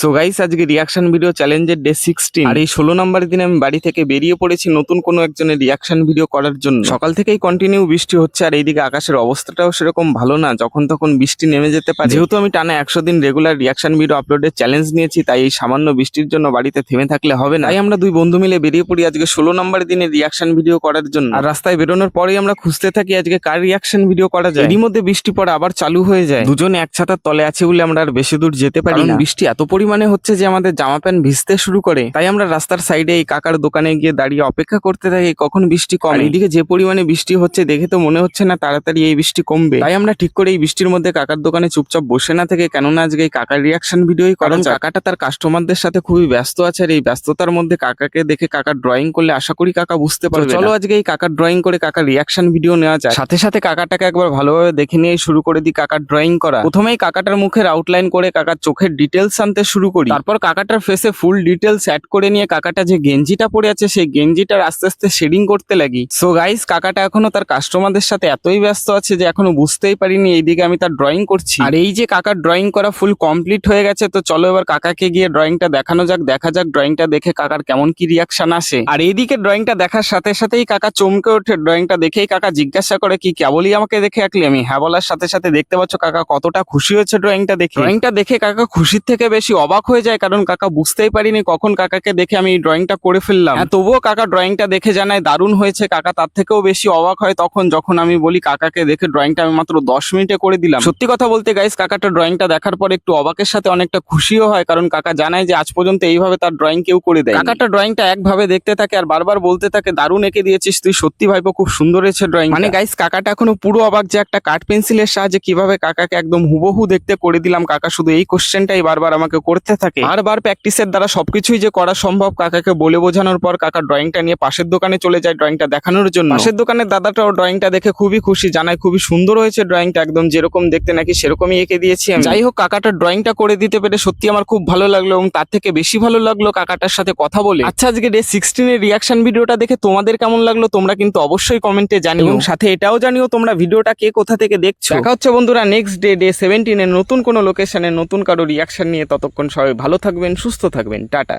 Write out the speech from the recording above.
So guys, আজকে reaction video চ্যালেঞ্জের day 16 আর এই 16 নম্বরের দিনে আমি বাড়ি থেকে বেরিয়ে পড়েছি নতুন কোনো একজনের রিয়াকশন ভিডিও করার জন্য। সকাল থেকেই কন্টিনিউ বৃষ্টি হচ্ছে আর এইদিকে আকাশের অবস্থাটাও সেরকম ভালো না, যখন তখন বৃষ্টি নেমে যেতে পারে। যেহেতু আমি টানা 100 দিন রেগুলার রিয়াকশন ভিডিও আপলোডের চ্যালেঞ্জ নিয়েছি, তাই এই সামান্য বৃষ্টির জন্য বাড়িতে থেমে থাকলে হবে না। তাই আমরা দুই বন্ধু মিলে বেরিয়ে পড়ি আজকে 16 নম্বরের দিনে রিয়াকশন ভিডিও করার জন্য। আর রাস্তায় বেরোনোর পরেই আমরা খুঁজতে থাকি আজকে কার রিয়াকশন ভিডিও করা যায়। এরই মধ্যে বৃষ্টি পড়া আবার চালু হয়ে যায়। দুজনে এক ছাতার তলে আছে বলে আমরা আর বেশি দূর যেতে পারি না। বৃষ্টি এত পরিমাণে হচ্ছে যে আমাদের জামা প্যান্ট ভিজতে শুরু করে। তাই আমরা রাস্তার সাইডে এই কাকার দোকানে গিয়ে দাঁড়িয়ে অপেক্ষা করতে থাকি কখন বৃষ্টি কমে। এদিকে যে পরিমাণে বৃষ্টি হচ্ছে দেখে তো মনে হচ্ছে না তাড়াতাড়ি এই বৃষ্টি কমবে। তাই আমরা ঠিক করে এই বৃষ্টির মধ্যে কাকার দোকানে চুপচাপ বসে না থেকে, কেননা আজকে এই কাকার রিয়াকশন ভিডিওই কারণ কাকাটা তার কাস্টমারদের সাথে খুবই ব্যস্ত আছে। আর এই ব্যস্ততার মধ্যে কাকাকে দেখে কাকার ড্রয়িং করলে আশা করি কাকা বুঝতে পারবে। চলো আজকে এই কাকার ড্রয়িং করে কাকার রিয়াকশন ভিডিও নেওয়া যায়। সাথে সাথে কাকাটাকে একবার ভালোভাবে দেখে নিয়ে শুরু করে দিই কাকার ড্রয়িং করা। প্রথমেই কাকাটার মুখের আউটলাইন করে কাকার চোখের ডিটেলস আনতে শুরু করি। তারপর কাকাটার ফেসে ফুল ডিটেলস অ্যাড করে নিয়ে কাকাটা যে গেঞ্জিটা পরে আছে সেই গেঞ্জিটার আস্তে আস্তে শেডিং করতে লাগি। সো গাইস, কাকাটা এখনো তার কাস্টমারদের সাথে এতই ব্যস্ত আছে যে এখনো বুঝতেই পারিনি এইদিকে আমি তার ড্রয়িং করছি। আর এই যে কাকার ড্রয়িং করা ফুল কমপ্লিট হয়ে গেছে, তো চলো এবার কাকাকে গিয়ে ড্রয়িংটা দেখানো যাক। দেখা যাক ড্রয়িংটা দেখে কাকার কেমন কি রিয়াকশন আসে। আর এইদিকে ড্রয়িংটা দেখার সাথে সাথেই কাকা চমকে ওঠে। ড্রয়িংটা দেখেই কাকা জিজ্ঞাসা করে, কি কেবলই আমাকে দেখে আঁকলি? আমি হ্যাঁ বলার সাথে সাথে দেখতে পাচ্ছ কাকা কতটা খুশি হয়েছে ড্রয়িংটা দেখে। ড্রয়িংটা দেখে কাকা খুশির থেকে বেশি অবাক হয়ে যায়, কারণ কাকা বুঝতেই পারিনি কখন কাকাকে দেখে আমি এই ড্রয়িংটা করে ফেললাম। তবুও কাকা ড্রয়িংটা দেখে জানায় দারুণ হয়েছে। কাকা তার থেকেও বেশি অবাক হয় তখন যখন আমি বলি কাকাকে দেখে ড্রয়িংটা আমি মাত্র 10 মিনিটে করে দিলাম। সত্যি কথা বলতে গাইস, কাকাটা ড্রয়িংটা দেখার পর একটু অবাকের সাথে অনেকটা খুশিও হয়, কারণ কাকা জানায় যে আজ পর্যন্ত এইভাবে তার ড্রয়িং কেউ করে দেয়। কাকাটা ড্রয়িংটা একভাবে দেখতে থাকে আর বারবার বলতে থাকে, দারুণ এঁকে দিয়েছিস তুই, সত্যি ভাইপো খুব সুন্দর হয়েছে ড্রয়িং। মানে গাইস, কাকাটা এখনো পুরো অবাক যে একটা কাঠ পেন্সিলের সাহায্যে কিভাবে কাকাকে একদম হুবহু দেখতে করে দিলাম। কাকা শুধু এই কোশ্চেনটাই বারবার আমাকে করতে থাকে। বারবার প্র্যাকটিসের দ্বারা সবকিছুই যে করা সম্ভব কাকাকে বলে বোঝানোর পর কাকা ড্রয়িংটা নিয়ে পাশের দোকানে চলে যায় ড্রয়িংটা দেখানোর জন্য। পাশের দোকানের দাদাটাও ড্রয়িংটা দেখে খুবই খুশি, জানায় খুবই সুন্দর হয়েছে ড্রয়িংটা, একদম যেরকম দেখতে নাকি সেরকমই এঁকে দিয়েছি আমি। যাই হোক, কাকাটার ড্রয়িংটা করে দিতে পেরে সত্যি আমার খুব ভালো লাগলো, এবং তার থেকে বেশি ভালো লাগলো কাকাটার সাথে কথা বলে। আচ্ছা, আজকে ডে 16 এর রিয়াকশন ভিডিওটা দেখে তোমাদের কেমন লাগলো তোমরা কিন্তু অবশ্যই কমেন্টে জানিও, এবং সাথে এটাও জানিও তোমরা ভিডিওটা কে কোথা থেকে দেখছো। দেখা হচ্ছে বন্ধুরা নেক্সট ডে 17 এর নতুন কোনো লোকেশনে নতুন কারো রিয়াকশন নিয়ে। ততক্ষণ সবাই ভালো থাকবেন, সুস্থ থাকবেন, টাটা।